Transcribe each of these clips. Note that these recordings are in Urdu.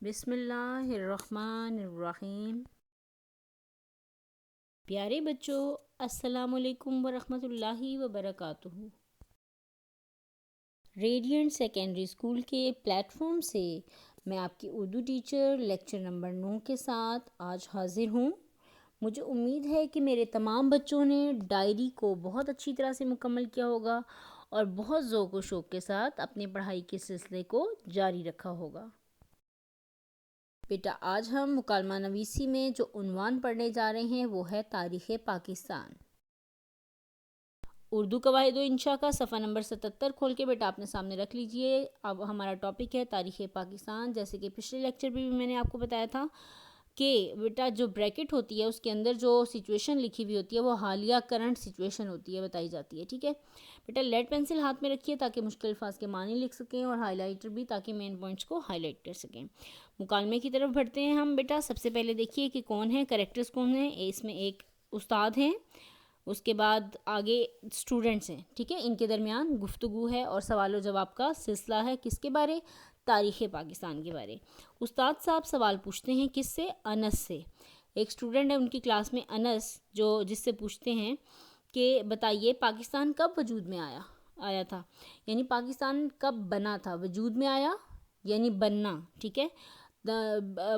بسم اللہ الرحمن الرحیم۔ پیارے بچوں، السلام علیکم ورحمۃ اللہ وبرکاتہ۔ ریڈینٹ سیکنڈری اسکول کے پلیٹ فارم سے میں آپ کی اردو ٹیچر لیکچر نمبر 9 کے ساتھ آج حاضر ہوں۔ مجھے امید ہے کہ میرے تمام بچوں نے ڈائری کو بہت اچھی طرح سے مکمل کیا ہوگا اور بہت ذوق و شوق کے ساتھ اپنے پڑھائی کے سلسلے کو جاری رکھا ہوگا۔ بیٹا، آج ہم مکالمہ نویسی میں جو عنوان پڑھنے جا رہے ہیں وہ ہے تاریخ پاکستان۔ اردو قواعد و انشاء کا صفحہ نمبر 77 کھول کے بیٹا اپنے سامنے رکھ لیجئے۔ اب ہمارا ٹاپک ہے تاریخ پاکستان۔ جیسے کہ پچھلے لیکچر بھی میں نے آپ کو بتایا تھا کہ بیٹا جو بریکٹ ہوتی ہے اس کے اندر جو سچویشن لکھی ہوئی ہوتی ہے وہ حالیہ کرنٹ سچویشن ہوتی ہے، بتائی جاتی ہے، ٹھیک ہے بیٹا۔ لیڈ پینسل ہاتھ میں رکھیے تاکہ مشکل الفاظ کے معنی لکھ سکیں، اور ہائی لائٹر بھی تاکہ مین پوائنٹس کو ہائی لائٹ کر سکیں۔ مکالمے کی طرف بڑھتے ہیں ہم بیٹا۔ سب سے پہلے دیکھیے کہ کون ہیں کریکٹرز، کون ہیں۔ اس میں ایک استاد ہیں، اس کے بعد آگے اسٹوڈنٹس ہیں، ٹھیک ہے۔ ان کے درمیان گفتگو ہے اور سوال و جواب کا سلسلہ ہے۔ کس کے بارے؟ تاریخ پاکستان کے بارے۔ استاد صاحب سوال پوچھتے ہیں، کس سے؟ انس سے۔ ایک اسٹوڈنٹ ہے ان کی کلاس میں انس، جس سے پوچھتے ہیں کہ بتائیے پاکستان کب وجود میں آیا تھا، یعنی پاکستان کب بنا تھا۔ وجود میں آیا یعنی بننا، ٹھیک ہے،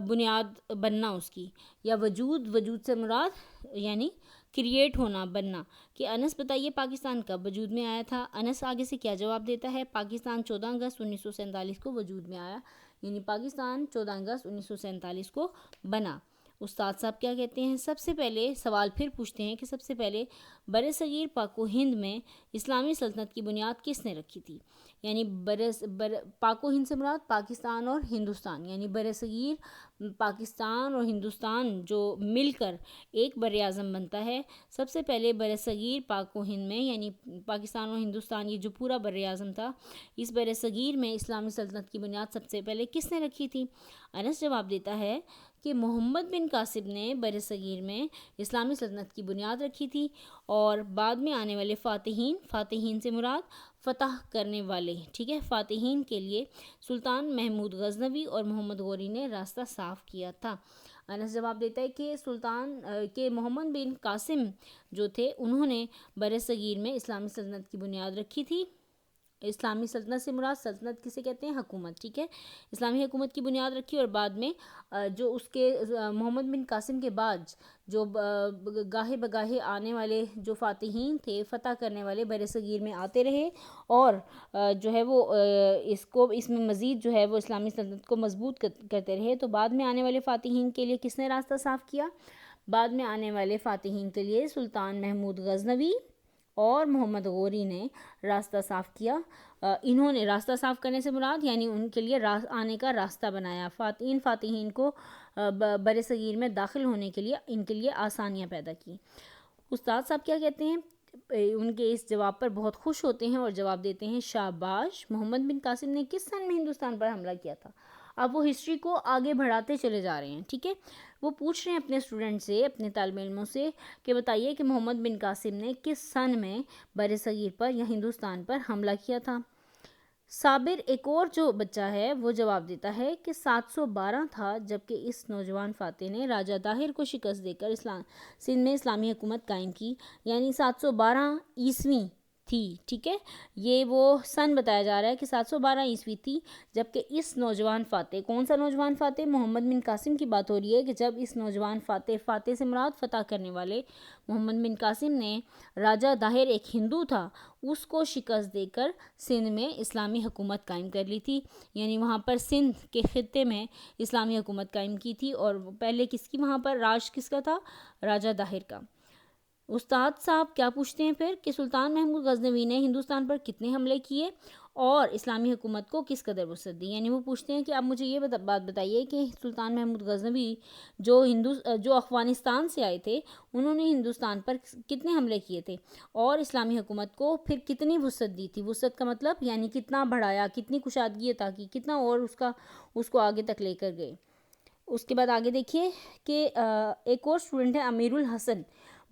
بنیاد بننا اس کی، یا وجود سے مراد یعنی کریٹ ہونا، بننا، کہ انس بتائیے پاکستان کب وجود میں آیا تھا۔ انس آگے سے کیا جواب دیتا ہے؟ پاکستان 14 اگست 1947 کو وجود میں آیا، یعنی پاکستان 14 اگست 1947 کو بنا۔ استاد صاحب کیا کہتے ہیں؟ سب سے پہلے سوال پھر پوچھتے ہیں کہ سب سے پہلے بر صغیر پاک و ہند میں اسلامی سلطنت کی بنیاد کس نے رکھی تھی، یعنی پاک و ہند سے مراد پاکستان اور ہندوستان، یعنی بر صغیر پاکستان اور ہندوستان جو مل کر ایک بر اعظم بنتا ہے۔ سب سے پہلے بر صغیر پاک و ہند میں، یعنی پاکستان اور ہندوستان، یہ جو پورا بر اعظم تھا، اس بر صغیر میں اسلامی سلطنت کی بنیاد سب سے پہلے کس نے رکھی تھی؟ انس جواب دیتا ہے کہ محمد بن قاسم نے بر صغیر میں اسلامی سلطنت کی بنیاد رکھی تھی، اور بعد میں آنے والے فاتحین سے مراد فتح کرنے والے، ٹھیک ہے، فاتحین کے لیے سلطان محمود غزنوی اور محمد غوری نے راستہ صاف کیا تھا۔ انس جواب دیتا ہے کہ محمد بن قاسم جو تھے انہوں نے بر صغیر میں اسلامی سلطنت کی بنیاد رکھی تھی۔ اسلامی سلطنت سے مراد سلطنت کسے کہتے ہیں؟ حکومت، ٹھیک ہے، اسلامی حکومت کی بنیاد رکھی، اور بعد میں جو اس کے محمد بن قاسم کے بعد جو گاہے بگاہے آنے والے جو فاتحین تھے، فتح کرنے والے، بر صغیر میں آتے رہے، اور جو ہے وہ اس میں مزید جو ہے وہ اسلامی سلطنت کو مضبوط کرتے رہے۔ تو بعد میں آنے والے فاتحین کے لیے کس نے راستہ صاف کیا؟ بعد میں آنے والے فاتحین کے لیے سلطان محمود غزنوی اور محمد غوری نے راستہ صاف کیا۔ انہوں نے راستہ صاف کرنے سے مراد یعنی ان کے لیے آنے کا راستہ بنایا، ان فاتحین کو بر صغیر میں داخل ہونے کے لیے ان کے لیے آسانیاں پیدا کی۔ استاد صاحب کیا کہتے ہیں؟ ان کے اس جواب پر بہت خوش ہوتے ہیں اور جواب دیتے ہیں، شاباش، محمد بن قاسم نے کس سن میں ہندوستان پر حملہ کیا تھا؟ اب وہ ہسٹری کو آگے بڑھاتے چلے جا رہے ہیں، ٹھیک ہے۔ وہ پوچھ رہے ہیں اپنے اسٹوڈنٹ سے، اپنے طالب علموں سے، کہ بتائیے کہ محمد بن قاسم نے کس سن میں بر صغیر پر یا ہندوستان پر حملہ کیا تھا۔ صابر ایک اور جو بچہ ہے وہ جواب دیتا ہے کہ 712 تھا، جبکہ اس نوجوان فاتح نے راجہ طاہر کو شکست دے کر سندھ میں اسلامی حکومت قائم کی، یعنی 712 عیسوی تھی، ٹھیک ہے۔ یہ وہ سن بتایا جا رہا ہے کہ 712 عیسوی تھی، جبکہ اس نوجوان فاتح، کون سا نوجوان فاتح؟ محمد بن قاسم کی بات ہو رہی ہے کہ جب اس نوجوان فاتح سے مراد فتح کرنے والے محمد بن قاسم نے راجہ طاہر، ایک ہندو تھا، اس کو شکست دے کر سندھ میں اسلامی حکومت قائم کر لی تھی، یعنی وہاں پر سندھ کے خطے میں اسلامی حکومت قائم کی تھی، اور پہلے کس کی وہاں پر راج کس کا تھا؟ راجہ طاہر کا۔ استاد صاحب کیا پوچھتے ہیں پھر کہ سلطان محمود غزنوی نے ہندوستان پر کتنے حملے کیے اور اسلامی حکومت کو کس قدر وسعت دی، یعنی وہ پوچھتے ہیں کہ اب مجھے یہ بات بتائیے کہ سلطان محمود غزنوی جو افغانستان سے آئے تھے، انہوں نے ہندوستان پر کتنے حملے کیے تھے اور اسلامی حکومت کو پھر کتنی وسعت دی تھی۔ وسعت کا مطلب یعنی کتنا بڑھایا، کتنی کشادگی عطا کی، کتنا اور اس کو آگے تک لے کر گئے۔ اس کے بعد آگے دیکھیے کہ ایک اور اسٹوڈنٹ ہے امیر الحسن،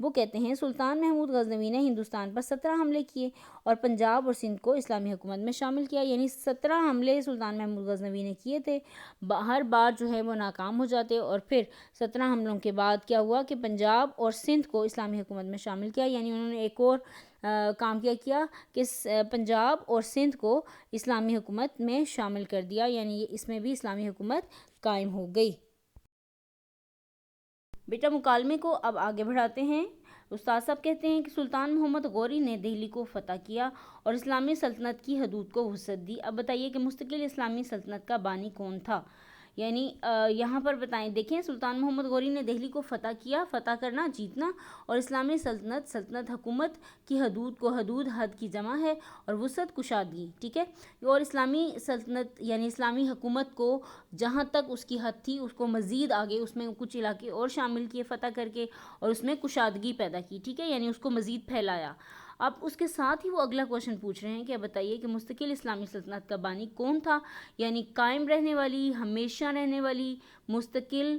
وہ کہتے ہیں سلطان محمود غزنوی نے ہندوستان پر 17 حملے کیے اور پنجاب اور سندھ کو اسلامی حکومت میں شامل کیا، یعنی 17 حملے سلطان محمود غزنوی نے کیے تھے، ہر بار جو ہے وہ ناکام ہو جاتے، اور پھر 17 حملوں کے بعد کیا ہوا کہ پنجاب اور سندھ کو اسلامی حکومت میں شامل کیا، یعنی انہوں نے ایک اور کام کیا کہ پنجاب اور سندھ کو اسلامی حکومت میں شامل کر دیا، یعنی اس میں بھی اسلامی حکومت قائم ہو گئی۔ بیٹا مکالمے کو اب آگے بڑھاتے ہیں۔ استاد صاحب کہتے ہیں کہ سلطان محمد غوری نے دہلی کو فتح کیا اور اسلامی سلطنت کی حدود کو وسعت دی۔ اب بتائیے کہ مستقل اسلامی سلطنت کا بانی کون تھا؟ یعنی یہاں پر بتائیں، دیکھیں سلطان محمد غوری نے دہلی کو فتح کیا، فتح کرنا جیتنا، اور اسلامی سلطنت حکومت کی حد کی جمع ہے، اور وسعت کشادگی، ٹھیک ہے، اور اسلامی سلطنت یعنی اسلامی حکومت کو جہاں تک اس کی حد تھی اس کو مزید آگے اس میں کچھ علاقے اور شامل کیے فتح کر کے، اور اس میں کشادگی پیدا کی، ٹھیک ہے، یعنی اس کو مزید پھیلایا۔ اب اس کے ساتھ ہی وہ اگلا کوشچن پوچھ رہے ہیں کہ بتائیے کہ مستقل اسلامی سلطنت کا بانی کون تھا؟ یعنی قائم رہنے والی، ہمیشہ رہنے والی، مستقل،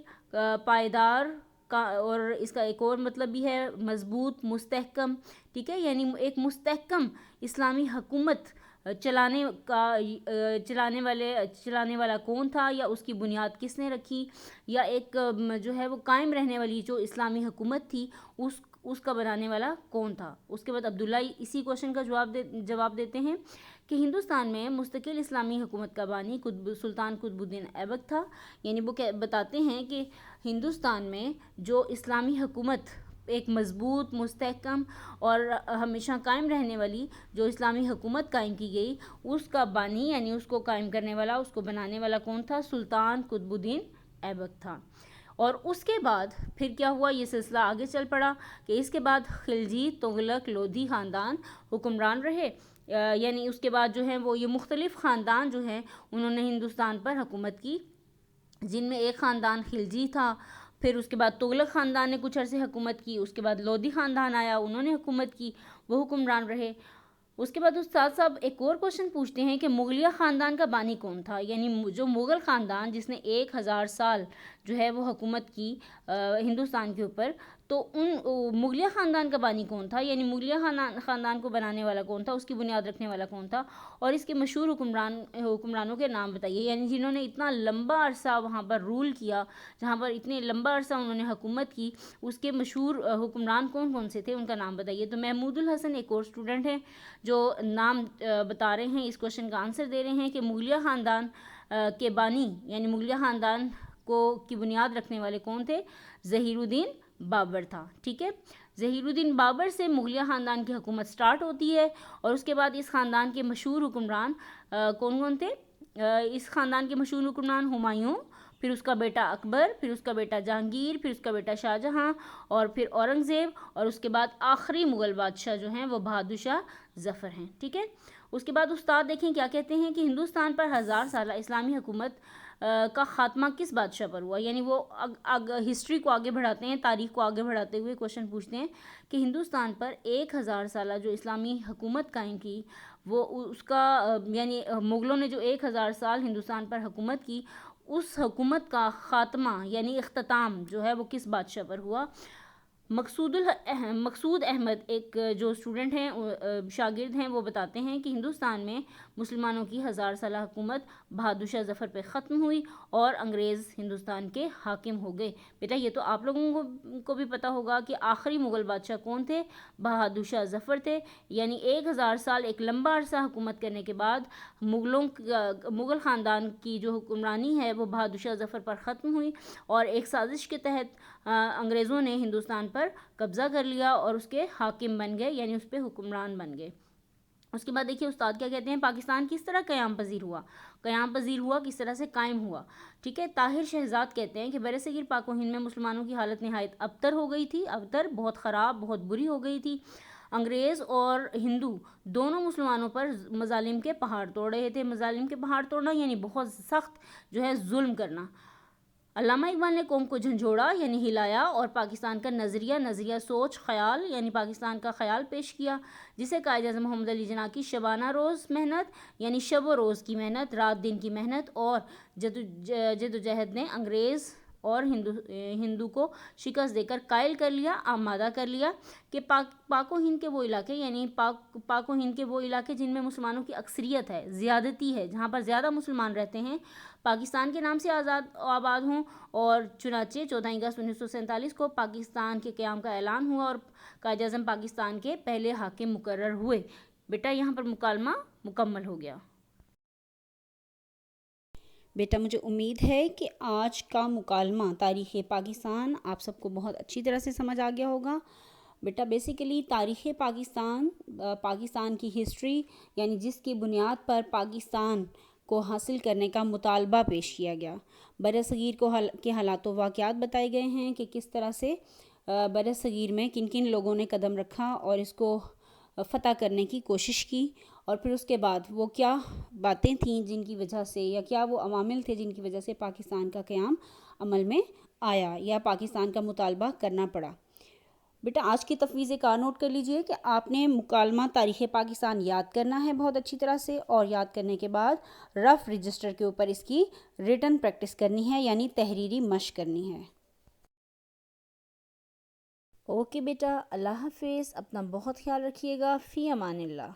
پائیدار، اور اس کا ایک اور مطلب بھی ہے مضبوط، مستحکم، ٹھیک ہے، یعنی ایک مستحکم اسلامی حکومت چلانے والا کون تھا، یا اس کی بنیاد کس نے رکھی، یا ایک جو ہے وہ قائم رہنے والی جو اسلامی حکومت تھی اس کا بنانے والا کون تھا۔ اس کے بعد عبداللہ اسی کوشچن کا جواب دیتے ہیں کہ ہندوستان میں مستقل اسلامی حکومت کا بانی سلطان قطب الدین ایبک تھا، یعنی وہ بتاتے ہیں کہ ہندوستان میں جو اسلامی حکومت ایک مضبوط، مستحکم اور ہمیشہ قائم رہنے والی جو اسلامی حکومت قائم کی گئی، اس کا بانی یعنی اس کو قائم کرنے والا، اس کو بنانے والا کون تھا؟ سلطان قطب الدین ایبک تھا۔ اور اس کے بعد پھر کیا ہوا، یہ سلسلہ آگے چل پڑا کہ اس کے بعد خلجی، تغلق، لودھی خاندان حکمران رہے، یعنی اس کے بعد جو ہے وہ یہ مختلف خاندان جو ہیں انہوں نے ہندوستان پر حکومت کی، جن میں ایک خاندان خلجی تھا، پھر اس کے بعد تغلق خاندان نے کچھ عرصے حکومت کی، اس کے بعد لودھی خاندان آیا، انہوں نے حکومت کی، وہ حکمران رہے۔ اس کے بعد استاد صاحب ایک اور کوشچن پوچھتے ہیں کہ مغلیہ خاندان کا بانی کون تھا؟ یعنی جو مغل خاندان جس نے 1000 سال جو ہے وہ حکومت کی ہندوستان کے اوپر، تو ان مغلیہ خاندان کا بانی کون تھا؟ یعنی مغلیہ خاندان کو بنانے والا کون تھا، اس کی بنیاد رکھنے والا کون تھا، اور اس کے مشہور حکمرانوں کے نام بتائیے، یعنی جنہوں نے اتنا لمبا عرصہ وہاں پر رول کیا، جہاں پر اتنے لمبا عرصہ انہوں نے حکومت کی، اس کے مشہور حکمران کون سے تھے، ان کا نام بتائیے۔ تو محمود الحسن ایک اور اسٹوڈنٹ ہیں جو نام بتا رہے ہیں، اس کوشچن کا آنسر دے رہے ہیں کہ مغلیہ خاندان کے بانی یعنی مغلیہ خاندان کی بنیاد رکھنے والے کون تھے؟ ظہیر الدین بابر تھا، ٹھیک ہے۔ ظہیر الدین بابر سے مغلیہ خاندان کی حکومت سٹارٹ ہوتی ہے، اور اس کے بعد اس خاندان کے مشہور حکمران کون تھے؟ اس خاندان کے مشہور حکمران ہمایوں، پھر اس کا بیٹا اکبر، پھر اس کا بیٹا جہانگیر، پھر اس کا بیٹا شاہ جہاں، اور پھر اورنگزیب، اور اس کے بعد آخری مغل بادشاہ جو ہیں وہ بہادر شاہ ظفر ہیں، ٹھیک ہے۔ اس کے بعد استاد دیکھیں کیا کہتے ہیں کہ ہندوستان پر 1000 سالہ اسلامی حکومت کا خاتمہ کس بادشاہ پر ہوا؟ یعنی وہ ہسٹری کو آگے بڑھاتے ہیں، تاریخ کو آگے بڑھاتے ہوئے کوشچن پوچھتے ہیں کہ ہندوستان پر 1000 سالہ جو اسلامی حکومت قائم کی، وہ اس کا یعنی مغلوں نے جو 1000 سال ہندوستان پر حکومت کی، اس حکومت کا خاتمہ یعنی اختتام جو ہے وہ کس بادشاہ پر ہوا؟ مقصود احمد ایک جو اسٹوڈنٹ ہیں شاگرد ہیں، وہ بتاتے ہیں کہ ہندوستان میں مسلمانوں کی 1000 سالہ حکومت بہادر شاہ ظفر پہ ختم ہوئی اور انگریز ہندوستان کے حاکم ہو گئے۔ بیٹا یہ تو آپ لوگوں کو بھی پتہ ہوگا کہ آخری مغل بادشاہ کون تھے؟ بہادر شاہ ظفر تھے، یعنی 1000 سال ایک لمبا عرصہ حکومت کرنے کے بعد مغل خاندان کی جو حکمرانی ہے وہ بہادر شاہ ظفر پر ختم ہوئی، اور ایک سازش کے تحت انگریزوں نے ہندوستان پر قبضہ کر لیا اور اس کے حاکم بن گئے، یعنی اس پہ حکمران بن گئے۔ اس کے بعد دیکھیے استاد کیا کہتے ہیں، پاکستان کس طرح قیام پذیر ہوا، کس طرح سے قائم ہوا، ٹھیک ہے۔ طاہر شہزاد کہتے ہیں کہ برصغیر پاک و ہند میں مسلمانوں کی حالت نہایت ابتر ہو گئی تھی، بہت خراب، بہت بری ہو گئی تھی۔ انگریز اور ہندو دونوں مسلمانوں پر مظالم کے پہاڑ توڑ رہے تھے۔ مظالم کے پہاڑ توڑنا یعنی بہت سخت جو ہے ظلم کرنا۔ علامہ اقبال نے قوم کو جھنجھوڑا یعنی ہلایا، اور پاکستان کا نظریہ سوچ، خیال یعنی پاکستان کا خیال پیش کیا، جسے قائد اعظم محمد علی جناح کی شبانہ روز محنت یعنی شب و روز کی محنت، رات دن کی محنت اور جدوجہد نے انگریز اور ہندو کو شکست دے کر قائل کر لیا، آمادہ کر لیا کہ پاک و ہند کے وہ علاقے، یعنی پاک و ہند کے وہ علاقے جن میں مسلمانوں کی اکثریت ہے، زیادتی ہے، جہاں پر زیادہ مسلمان رہتے ہیں، پاکستان کے نام سے آباد ہوں. اور چنانچہ 14 اگست 1947 کو پاکستان کے قیام کا اعلان ہوا اور قائد اعظم پاکستان کے پہلے حاکم مقرر ہوئے. بیٹا یہاں پر مکالمہ مکمل ہو گیا. بیٹا مجھے امید ہے کہ آج کا مکالمہ تاریخ پاکستان آپ سب کو بہت اچھی طرح سے سمجھ آ گیا ہوگا. بیٹا بیسیکلی تاریخ پاکستان کی ہسٹری، یعنی جس کی بنیاد پر پاکستان کو حاصل کرنے کا مطالبہ پیش کیا گیا. برصغیر کے حالات و واقعات بتائے گئے ہیں کہ کس طرح سے برصغیر میں کن کن لوگوں نے قدم رکھا اور اس کو فتح کرنے کی کوشش کی، اور پھر اس کے بعد وہ کیا باتیں تھیں جن کی وجہ سے، یا کیا وہ عوامل تھے جن کی وجہ سے پاکستان کا قیام عمل میں آیا یا پاکستان کا مطالبہ کرنا پڑا. بیٹا آج کی تفویض کار نوٹ کر لیجئے کہ آپ نے مکالمہ تاریخ پاکستان یاد کرنا ہے بہت اچھی طرح سے، اور یاد کرنے کے بعد رف رجسٹر کے اوپر اس کی ریٹن پریکٹس کرنی ہے، یعنی تحریری مشق کرنی ہے. اوکے بیٹا، اللہ حافظ، اپنا بہت خیال رکھیے گا. فی امان اللہ.